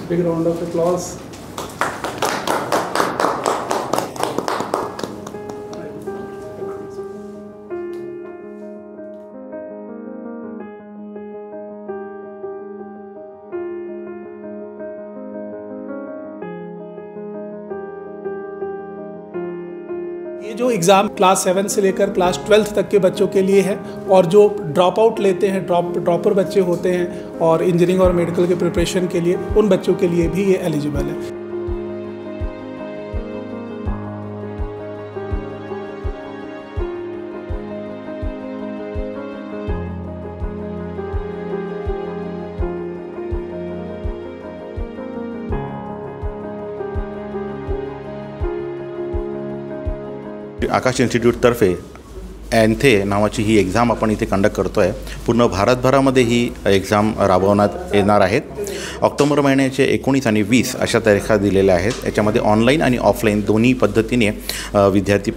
Big round of applause. ये जो exam class 7 से लेकर क्लास 12 तक के बच्चों के लिए है, और जो ड्रॉप आउट लेते हैं, ड्रॉपर बच्चे होते हैं और इंजीनियरिंग और मेडिकल के प्रिपरेशन के लिए, उन बच्चों के लिए भी ये एलिजिबल है। आकाश इन्स्टिट्यूटतर्फे एन्थे नावाची ही एक्झाम आपण इथे कंडक्ट करतो आहे। पूर्ण भारतभरामध्ये ही एक्झाम राबवण्यात येणार आहेत। ऑक्टोबर महिन्याचे 19 आणि 20 अशा तारखा दिलेल्या आहेत। याच्यामध्ये ऑनलाईन आणि ऑफलाईन दोन्ही पद्धतीने विद्यार्थी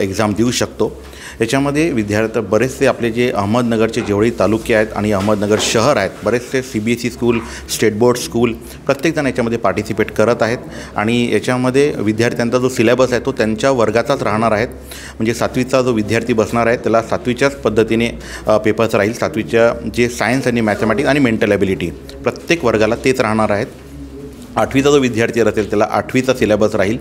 एक्झाम देऊ शकतो। याच्यामध्ये विद्यार्थी बरेचसे आपले जे अहमदनगरचे जेवढे तालुके आहेत आणि अहमदनगर शहर आहेत, बरेचसे CBSE school, state board school प्रत्येकजण याच्यामध्ये पार्टिसिपेट करत आहेत। आणि याच्यामध्ये विद्यार्थ्यांचा जो सिलेबस आहे तो त्यांच्या वर्गाचाच राहणार आहेत। म्हणजे 7वीचा जो विद्यार्थी बसणार आहे त्याला 7वीच्याच पद्धतीने पेपर्स राहील। 7वीच्या जे सायन्स आणि मॅथमॅटिक्स आणि मेंटल ॲबिलिटी प्रत्येक वर्गाला तेच राहणार आहेत। 8वीचा जो विद्यार्थी असेल त्याला 8वीचा सिलेबस राहील,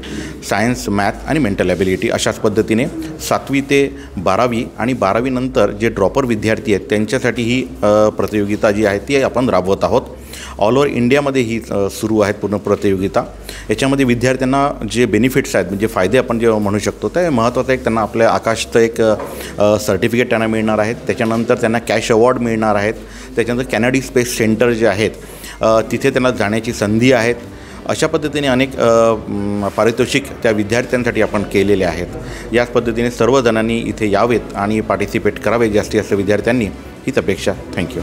सायन्स, मॅथ आणि मेंटल ॲबिलिटी अशाच पद्धतीने 7वी ते 12वी आणि 12वी नंतर जे ड्रॉपर विद्यार्थी आहेत त्यांच्यासाठी ही प्रतियोगिता जी आहे ती आपण राबवत आहोत। ऑल ओव्हर इंडियामध्ये ही सुरू आहे पूर्ण प्रतियोगिता। याच्यामध्ये विद्यार्थ्यांना जे बेनिफिट्स आहेत, म्हणजे फायदे आपण जे म्हणू शकतो ते महत्त्वाचं एक त्यांना आपल्या आकाशचं एक सर्टिफिकेट त्यांना मिळणार आहेत। त्याच्यानंतर त्यांना कॅश अवॉर्ड मिळणार आहेत। त्याच्यानंतर कॅनडी स्पेस सेंटर जे आहेत तिथे त्यांना जाण्याची संधी आहेत। अशा पद्धतीने अनेक पारितोषिक त्या विद्यार्थ्यांसाठी आपण केलेले आहेत। याच पद्धतीने सर्वजणांनी इथे यावेत आणि पार्टिसिपेट करावे जास्तीत जास्त विद्यार्थ्यांनी हीच अपेक्षा। थँक्यू।